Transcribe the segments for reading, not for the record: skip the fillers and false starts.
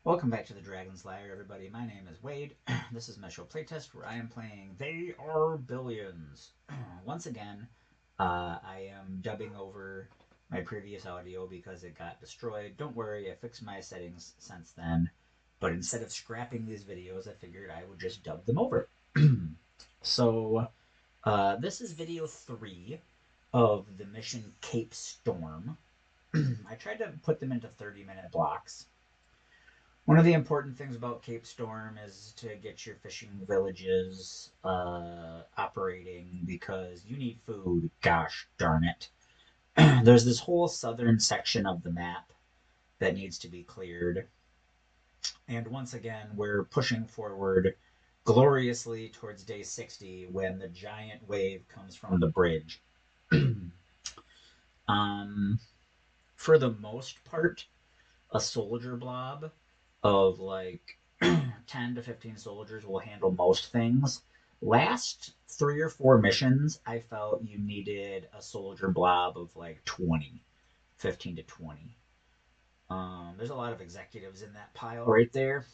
Welcome back to the Dragon's Lair, everybody. My name is Wade. This is my show playtest where I am playing They Are Billions. Once again, I am dubbing over my previous audio because it got destroyed. Don't worry, I fixed my settings since then. But instead of scrapping these videos, I figured I would just dub them over. so, this is video 3 of the mission Cape Storm. I tried to put them into 30-minute blocks. One of the important things about Cape Storm is to get your fishing villages operating because you need food. Gosh darn it. There's this whole southern section of the map that needs to be cleared. And once again, we're pushing forward gloriously towards day 60 when the giant wave comes from the bridge. um, for the most part, a soldier blob of like 10 to 15 soldiers will handle most things. Last 3 or 4 missions, I felt you needed a soldier blob of like 20, 15 to 20. There's a lot of executives in that pile right there.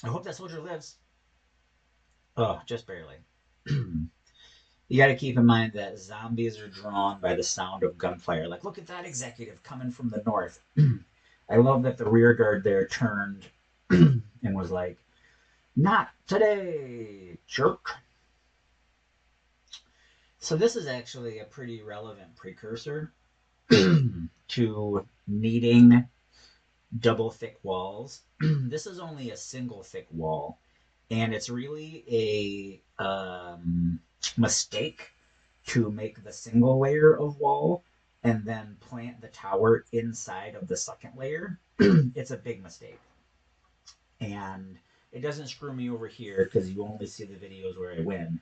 I hope that soldier lives. Oh, just barely. You got to keep in mind that zombies are drawn by the sound of gunfire. Like, look at that executive coming from the north. I love that the rear guard there turned and was like, not today, jerk. So this is actually a pretty relevant precursor to needing double thick walls. This is only a single thick wall, and it's really a mistake to make the single layer of wall and then plant the tower inside of the second layer. It's a big mistake. And it doesn't screw me over here because you only see the videos where I win.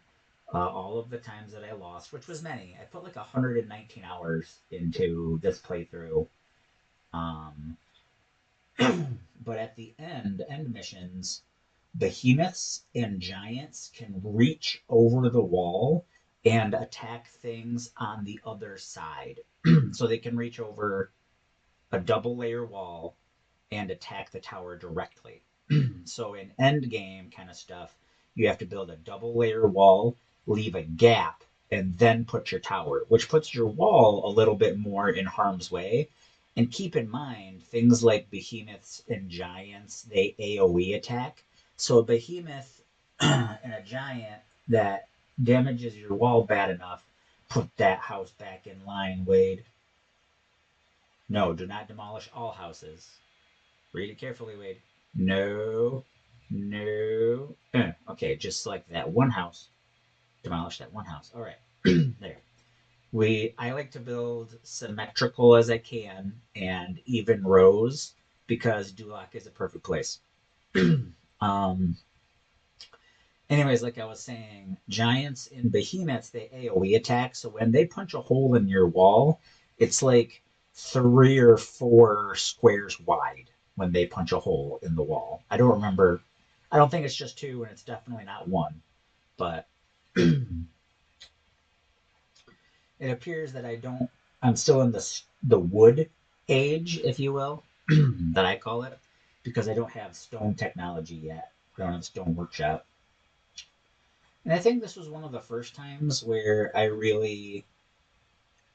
All of the times that I lost, which was many, I put like 119 hours into this playthrough. Um, but at the end missions, behemoths and giants can reach over the wall and attack things on the other side. So they can reach over a double layer wall and attack the tower directly. So in end game kind of stuff, you have to build a double layer wall, leave a gap, and then put your tower, which puts your wall a little bit more in harm's way. And keep in mind, things like behemoths and giants, they AoE attack. So a behemoth and a giant that damages your wall bad enough, put that house back in line, Wade. No, do not demolish all houses. Read it carefully, Wade. No, no. Okay, just like that one house. Demolish that one house. All right, there. I like to build symmetrical as I can and even rows because Duloc is a perfect place. um. Anyways, like I was saying, giants and behemoths they AOE attack. So when they punch a hole in your wall, it's like 3 or 4 squares wide when they punch a hole in the wall. I don't remember. I don't think it's just 2, and it's definitely not 1. But it appears that I don't. I'm still in the wood age, if you will, that I call it, because I don't have stone technology yet. I don't have stone workshop. And I think this was one of the first times where I really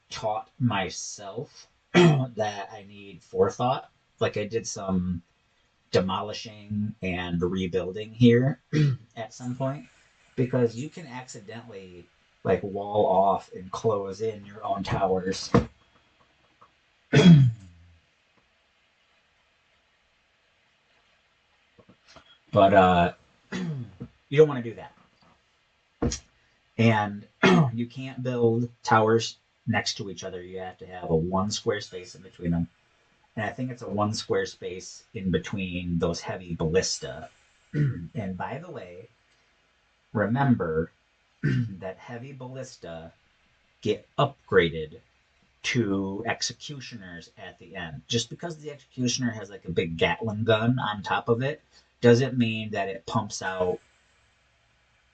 taught myself that I need forethought. Like I did some demolishing and rebuilding here at some point because you can accidentally like wall off and close in your own towers. But you don't want to do that. And you can't build towers next to each other. You have to have a 1 square space in between them. And I think it's a 1 square space in between those heavy ballista. And by the way, remember that heavy ballista get upgraded to executioners at the end. Just because the executioner has like a big Gatling gun on top of it doesn't mean that it pumps out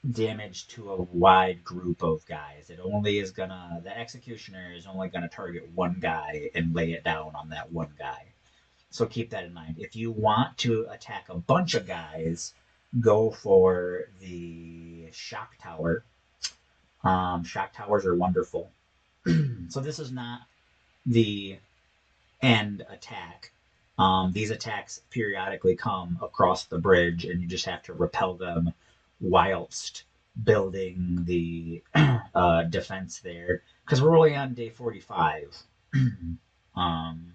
damage to a wide group of guys. It only is the executioner is only gonna target one guy and lay it down on that one guy. So keep that in mind. If you want to attack a bunch of guys, go for the shock tower. Shock towers are wonderful. So this is not the end attack. These attacks periodically come across the bridge, and you just have to repel them whilst building the defense there. Because we're only on day 45. um,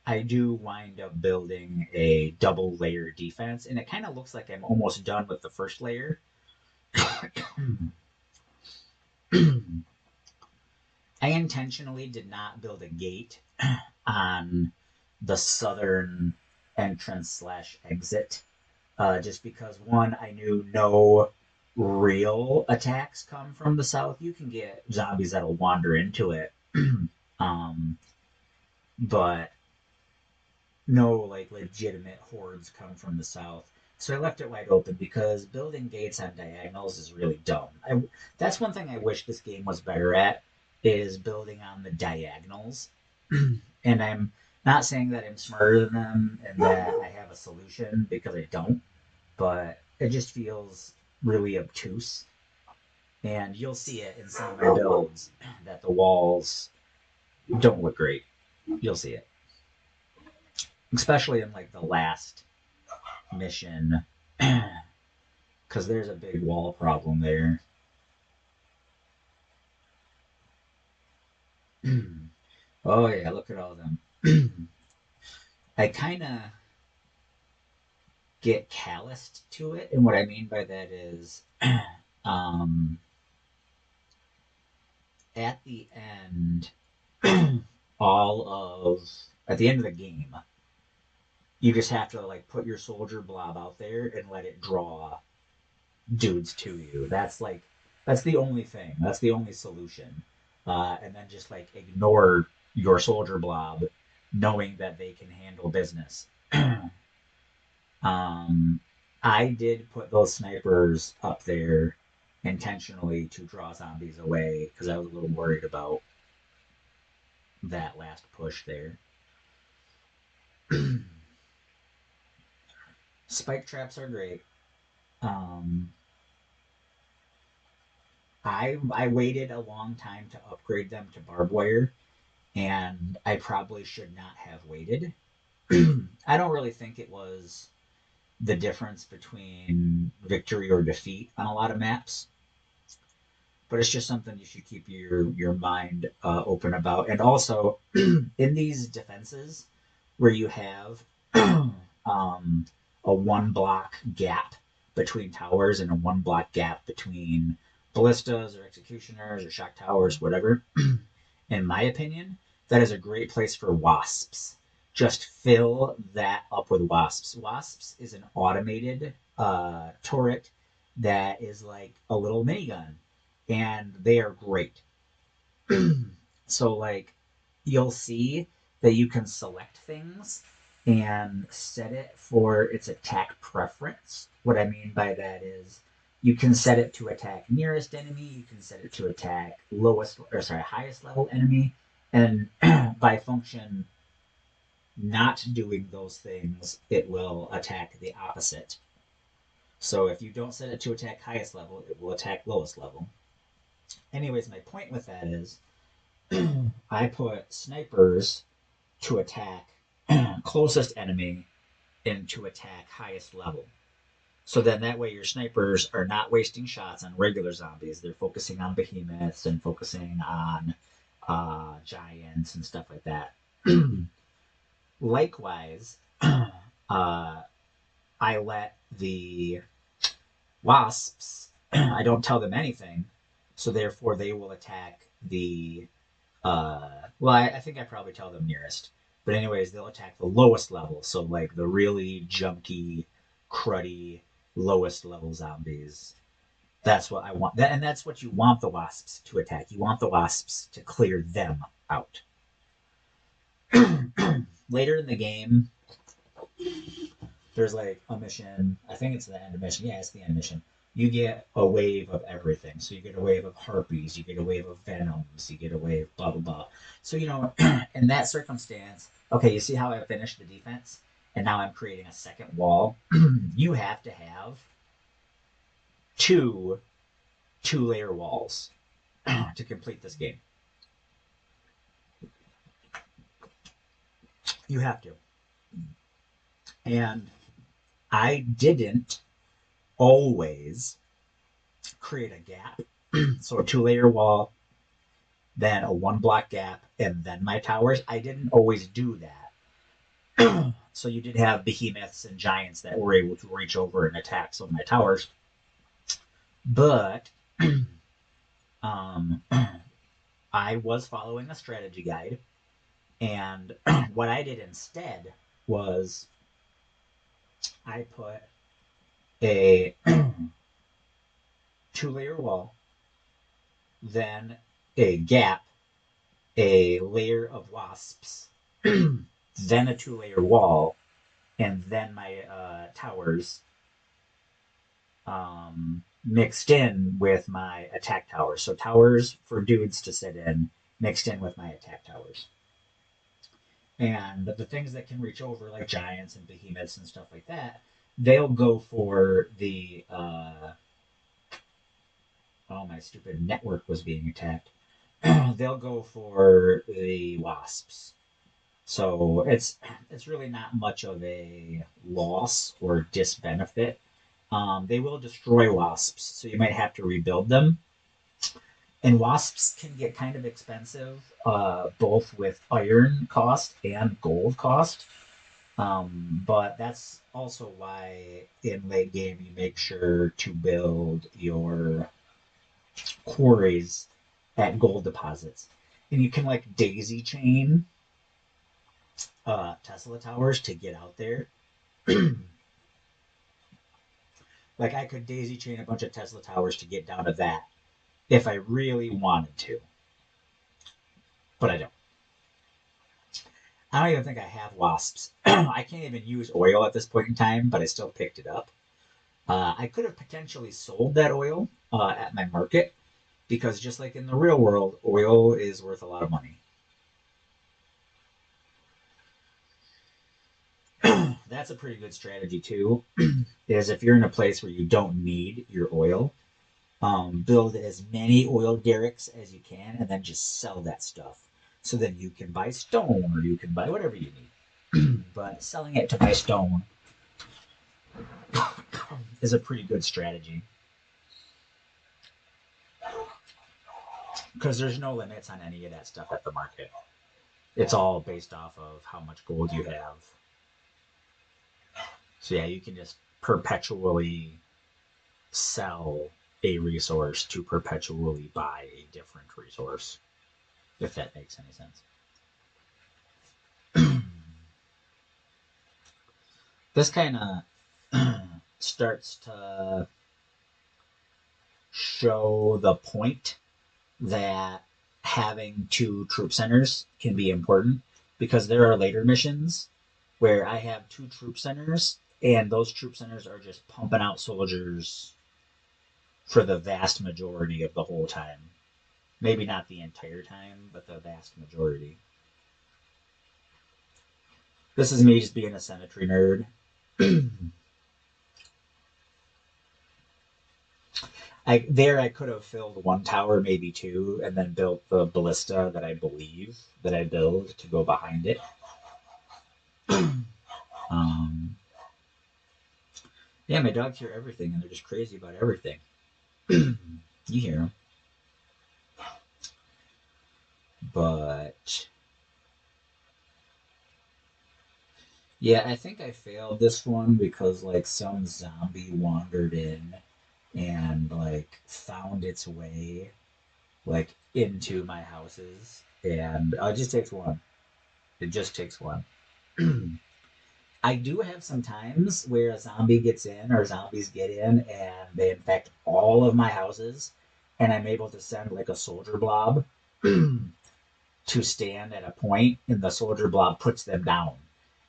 I do wind up building a double layer defense, and it kind of looks like I'm almost done with the first layer. I intentionally did not build a gate on the southern entrance slash exit, just because one, I knew no real attacks come from the south. You can get zombies that'll wander into it, um, but no like legitimate hordes come from the south. So I left it wide open because building gates on diagonals is really dumb. That's one thing I wish this game was better at, is building on the diagonals. And I'm not saying that I'm smarter than them and that I have a solution, because I don't, but it just feels really obtuse. And you'll see it in some of my builds that the walls don't look great. You'll see it. Especially in like the last mission, because there's a big wall problem there. Oh yeah, look at all of them. I kind of get calloused to it, and what I mean by that is, um, at the end, all of at the end of the game, you just have to like put your soldier blob out there and let it draw dudes to you. That's the only thing. That's the only solution. And then just like ignore your soldier blob, knowing that they can handle business. I did put those snipers up there intentionally to draw zombies away because I was a little worried about that last push there. Spike traps are great. I waited a long time to upgrade them to barbed wire, and I probably should not have waited. I don't really think it was the difference between victory or defeat on a lot of maps, but it's just something you should keep your mind open about. And also, in these defenses where you have a one block gap between towers and a one block gap between ballistas or executioners or shock towers, whatever, in my opinion, that is a great place for wasps. Just fill that up with wasps. Wasps is an automated turret that is like a little minigun, and they are great. So, like, you'll see that you can select things and set it for its attack preference. What I mean by that is you can set it to attack nearest enemy, you can set it to attack highest level enemy, and by function not doing those things, it will attack the opposite. So if you don't set it to attack highest level, it will attack lowest level. Anyways, my point with that is I put snipers to attack closest enemy and to attack highest level. So then that way your snipers are not wasting shots on regular zombies. They're focusing on behemoths and focusing on giants and stuff like that. Likewise, I let the wasps, I don't tell them anything, so therefore they will attack the, I think I probably tell them nearest. But anyways, they'll attack the lowest level, so like the really junky, cruddy, lowest level zombies. That's what I want. And that's what you want the wasps to attack. You want the wasps to clear them out. Later in the game, there's like a mission. I think it's the end mission. Yeah, it's the end mission you get a wave of everything. So you get a wave of harpies, you get a wave of venoms, you get a wave blah blah blah. So in that circumstance, okay, you see how I finished the defense, and now I'm creating a second wall. You have to have two two-layer walls to complete this game. You have to. And I didn't always create a gap. So a two-layer wall, then a one-block gap, and then my towers. I didn't always do that. So you did have behemoths and giants that were able to reach over and attack some of my towers. But I was following a strategy guide, and what I did instead was I put a two-layer wall, then a gap, a layer of wasps, then a two-layer wall, and then my towers mixed in with my attack towers. So towers for dudes to sit in, mixed in with my attack towers. And the things that can reach over, like giants and behemoths and stuff like that, they'll go for the my stupid network was being attacked. They'll go for the wasps. So it's really not much of a loss or disbenefit. They will destroy wasps, so you might have to rebuild them. And wasps can get kind of expensive, both with iron cost and gold cost. But that's also why in late game you make sure to build your quarries at gold deposits. And you can like daisy chain Tesla towers to get out there. Like I could daisy chain a bunch of Tesla towers to get down to that if I really wanted to. But I don't. I don't even think I have wasps. I can't even use oil at this point in time, but I still picked it up. I could have potentially sold that oil at my market, because just like in the real world, oil is worth a lot of money. That's a pretty good strategy too, is if you're in a place where you don't need your oil, build as many oil derricks as you can and then just sell that stuff. So then you can buy stone or you can buy whatever you need. But selling it to buy stone is a pretty good strategy. Because there's no limits on any of that stuff at the market. It's all based off of how much gold you have. So yeah, you can just perpetually sell a resource to perpetually buy a different resource, if that makes any sense. This kind of starts to show the point that having two troop centers can be important, because there are later missions where I have two troop centers and those troop centers are just pumping out soldiers for the vast majority of the whole time. Maybe not the entire time, but the vast majority. This is me just being a cemetery nerd. I could have filled one tower, maybe two, and then built the ballista that I believe that I build to go behind it. Yeah, my dogs hear everything, and they're just crazy about everything. You hear them. But yeah, I think I failed this one because like some zombie wandered in and like found its way like into my houses, and it just takes one. It just takes one. I do have some times where a zombie gets in or zombies get in and they infect all of my houses, and I'm able to send like a soldier blob to stand at a point, and the soldier blob puts them down.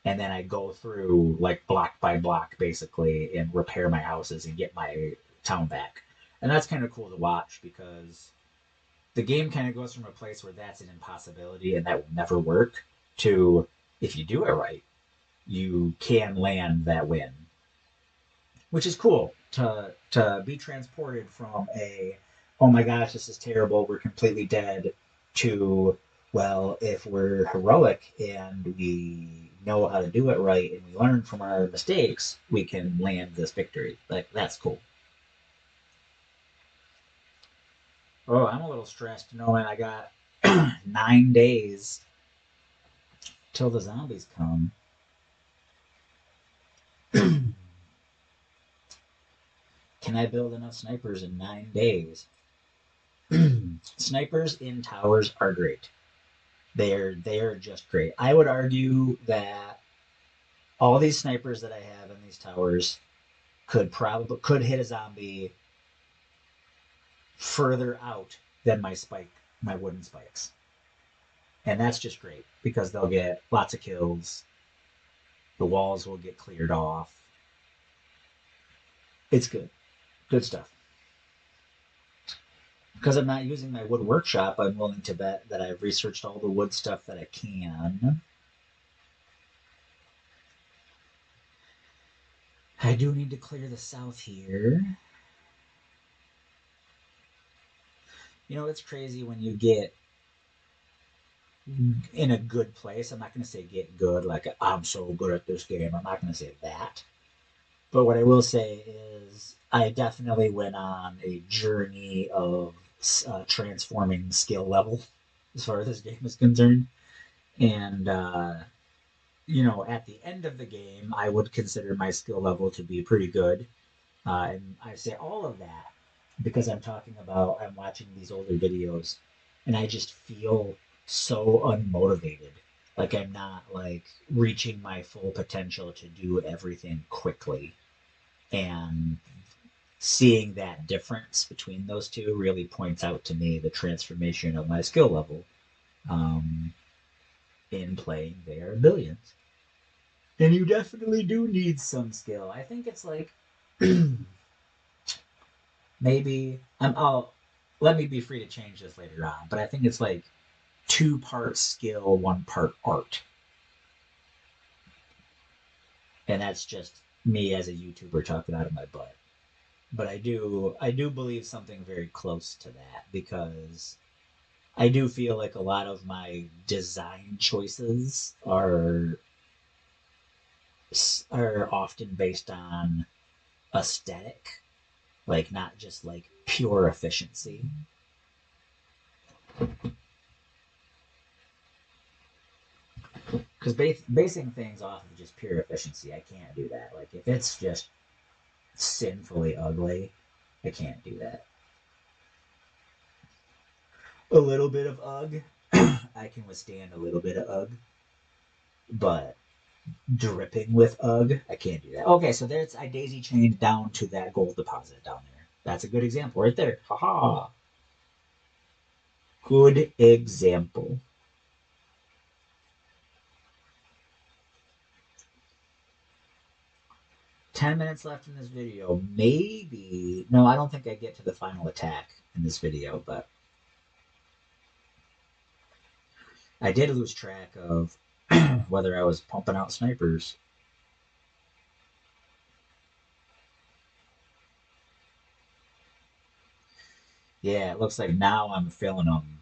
And then I go through like block by block basically and repair my houses and get my town back. And that's kind of cool to watch because the game kind of goes from a place where that's an impossibility and that will never work to, if you do it right, you can land that win, which is cool to be transported from a, oh my gosh, this is terrible, we're completely dead, to, well, if we're heroic and we know how to do it right and we learn from our mistakes, we can land this victory. Like, that's cool. Oh, I'm a little stressed knowing I got 9 days till the zombies come. Can I build enough snipers in 9 days? Snipers in towers are great. They are just great. I would argue that all these snipers that I have in these towers could hit a zombie further out than my wooden spikes. And that's just great because they'll get lots of kills. The walls will get cleared off. It's good. Good stuff. Because I'm not using my wood workshop, I'm willing to bet that I've researched all the wood stuff that I can. I do need to clear the south here. You know, it's crazy when you get in a good place. I'm not going to say get good, like I'm so good at this game. I'm not going to say that. But what I will say is I definitely went on a journey of transforming skill level as far as this game is concerned. And, at the end of the game, I would consider my skill level to be pretty good. And I say all of that because I'm watching these older videos and I just feel so unmotivated. Like I'm not like reaching my full potential to do everything quickly. And seeing that difference between those two really points out to me the transformation of my skill level um, in playing their billions. And you definitely do need some skill. I think it's like maybe I'll let me be free to change this later on, but I think it's like 2 part skill, 1 part art, and that's just me as a YouTuber talking out of my butt. But I do believe something very close to that because I do feel like a lot of my design choices are often based on aesthetic, like not just like pure efficiency. Because basing things off of just pure efficiency, I can't do that. Like if it's just sinfully ugly, I can't do that. A little bit of ugh, I can withstand a little bit of ugh, but dripping with ugh, I can't do that. Okay, so there's I daisy chained down to that gold deposit down there. That's a good example right there. Haha. Good example. $10 left in this video. Maybe no, I don't think I get to the final attack in this video, but I did lose track of whether I was pumping out snipers. Yeah, it looks like now I'm filling them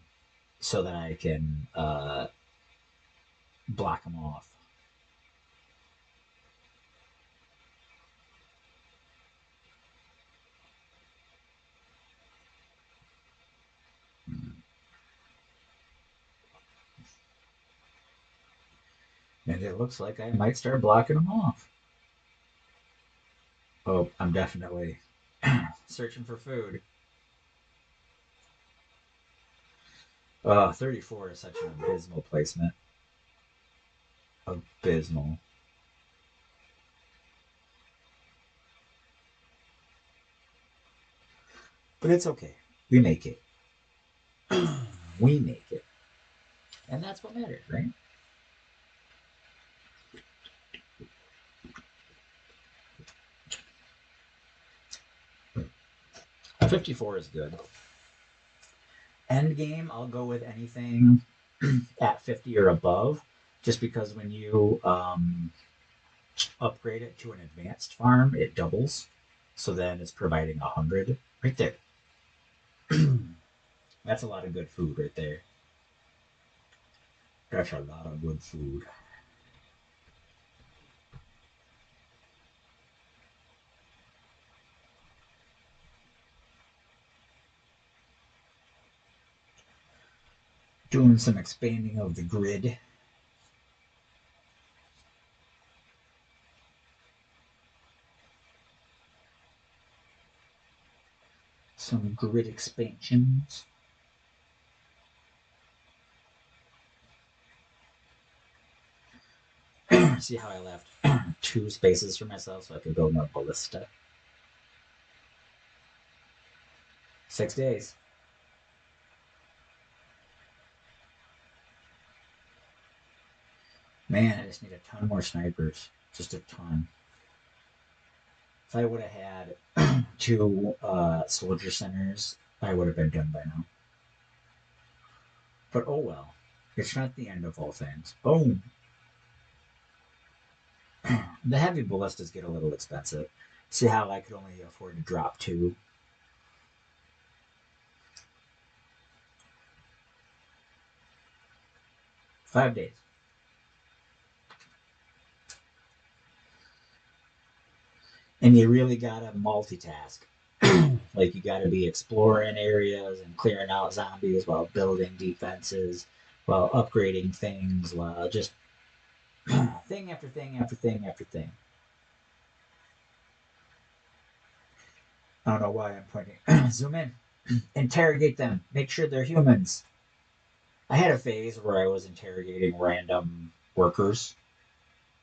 so that I can block them off. And it looks like I might start blocking them off. Oh, I'm definitely searching for food. 34 is such an abysmal placement. Abysmal. But it's okay. We make it. We make it. And that's what matters, right? 54 is good. End game, I'll go with anything at 50 or above, just because when you upgrade it to an advanced farm, it doubles. So then it's providing 100 right there. That's a lot of good food right there. That's a lot of good food. Doing some expanding of the grid. Some grid expansions. See how I left 2 spaces for myself so I could build more ballista. 6 days. Man, I just need a ton more snipers. Just a ton. If I would have had 2 soldier centers, I would have been done by now. But oh well. It's not the end of all things. Boom. The heavy ballistas get a little expensive. See how I could only afford to drop 2. Five days. And you really gotta multitask. Like you gotta be exploring areas and clearing out zombies while building defenses, while upgrading things, while just thing after thing after thing after thing. I don't know why I'm pointing. Zoom in. Interrogate them. Make sure they're humans. I had a phase where I was interrogating random workers.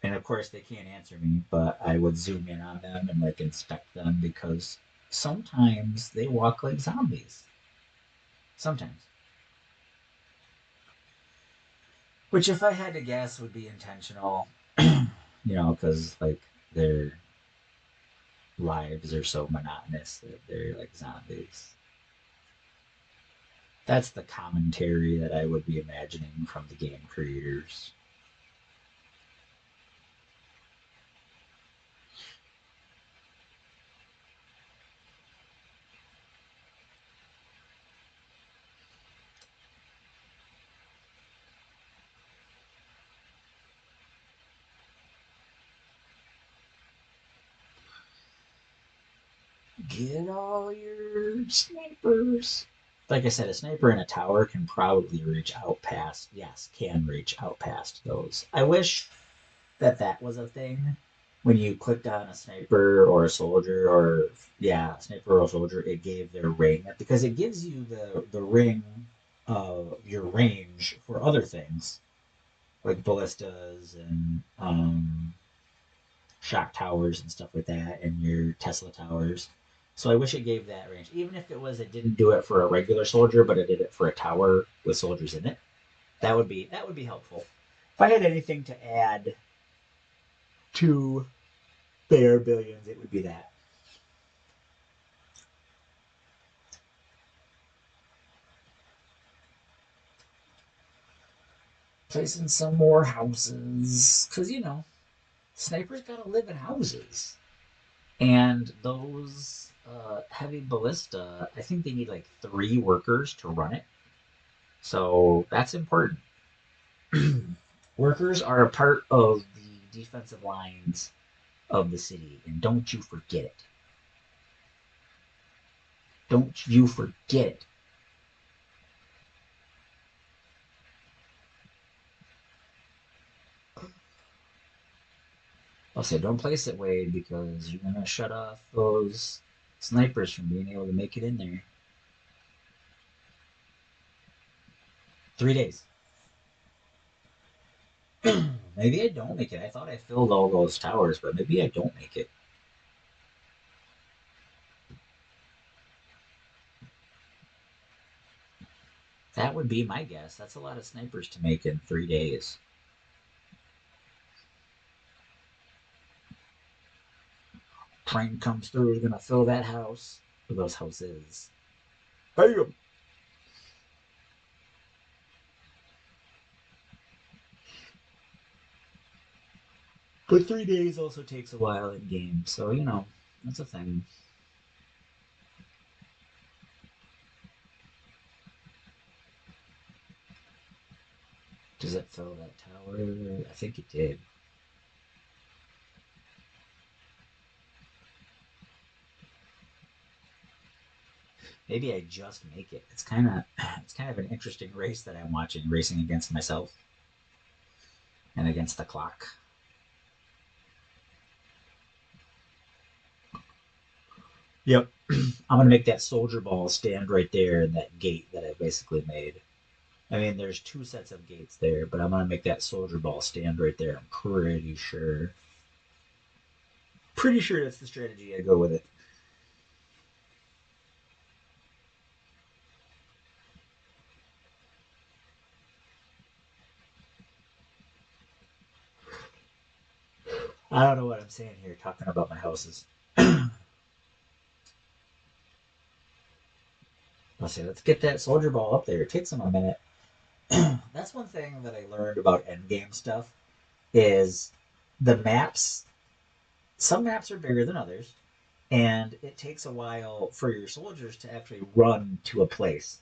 And of course, they can't answer me, but I would zoom in on them and like inspect them because sometimes they walk like zombies. Sometimes. Which, if I had to guess, would be intentional. Because like their lives are so monotonous that they're like zombies. That's the commentary that I would be imagining from the game creators. Get all your snipers. Like I said, a sniper in a tower can probably reach out past. Yes, can reach out past those. I wish that was a thing. When you clicked on a sniper or a soldier, or yeah, sniper or a soldier, it gave their ring because it gives you the ring of your range for other things like ballistas and shock towers and stuff like that, and your Tesla towers. So I wish it gave that range, even if it didn't do it for a regular soldier, but it did it for a tower with soldiers in it. That would be helpful. If I had anything to add to Bear Billions, it would be that. Placing some more houses, because snipers gotta live in houses, and those heavy ballista, I think they need like 3 workers to run it, so that's important. Workers are a part of the defensive lines of the city, and don't you forget it. Don't you forget it. I'll say don't place it, Wade, because you're gonna shut off those snipers from being able to make it in there. 3 days. Maybe I don't make it. I thought I filled all those towers, but maybe I don't make it. That would be my guess. That's a lot of snipers to make in 3 days. Train comes through, is gonna fill that house. who those houses. Bam! But 3 days also takes a while in game, so you know, that's a thing. Does it fill that tower? I think it did. Maybe I just make it. It's kind of an interesting race that I'm watching, racing against myself and against the clock. Yep. I'm gonna make that soldier ball stand right there in that gate that I basically made. I mean, there's 2 sets of gates there, but I'm gonna make that soldier ball stand right there. I'm pretty sure. Pretty sure that's the strategy I go with it. I don't know what I'm saying here, talking about my houses. Let's see. Let's get that soldier ball up there. It takes them a minute. That's one thing that I learned about endgame stuff is the maps. Some maps are bigger than others, and it takes a while for your soldiers to actually run to a place.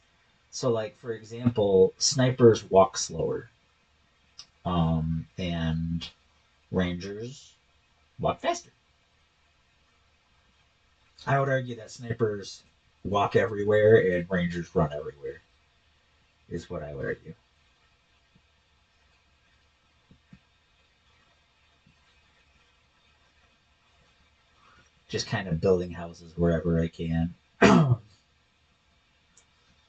So, like for example, snipers walk slower, and rangers walk faster. I would argue that snipers walk everywhere and rangers run everywhere. Is what I would argue. Just kind of building houses wherever I can.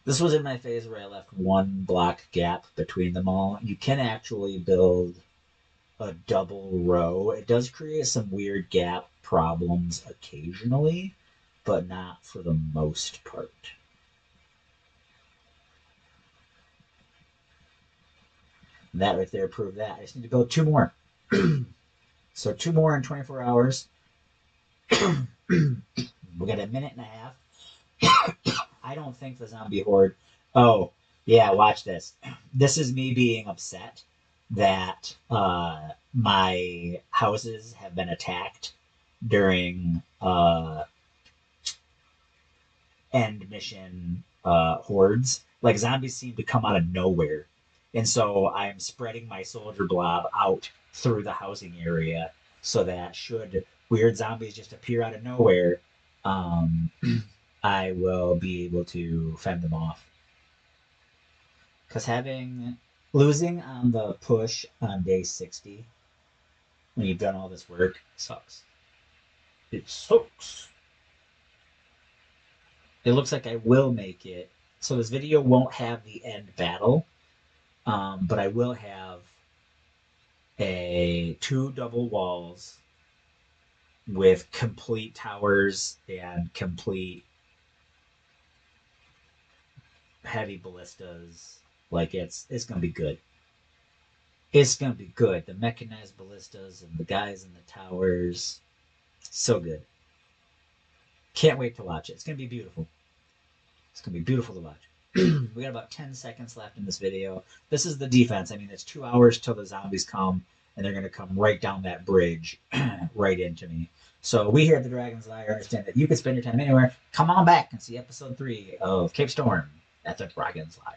This was in my phase where I left 1 block gap between them all. You can actually build a double row. It does create some weird gap problems occasionally, but not for the most part. And that right there proved that. I just need to build 2 more. So 2 more in 24 hours. We got a minute and a half. I don't think the zombie horde. Oh, yeah, watch this. This is me being upset that my houses have been attacked during end mission hordes. Like zombies seem to come out of nowhere. And so I'm spreading my soldier blob out through the housing area so that should weird zombies just appear out of nowhere, I will be able to fend them off. Because losing on the push on day 60 when you've done all this work sucks. It sucks. It looks like I will make it. So this video won't have the end battle, but I will have 2 double walls with complete towers and complete heavy ballistas. Like it's gonna be good. It's gonna be good. The mechanized ballistas and the guys in the towers, so good. Can't wait to watch it. It's gonna be beautiful. It's gonna be beautiful to watch. We got about 10 seconds left in this video. This is the defense. I mean, it's 2 hours till the zombies come, and they're gonna come right down that bridge, right into me. So we here at the Dragon's Lair understand that you can spend your time anywhere. Come on back and see episode 3 of Cape Storm at the Dragon's Lair.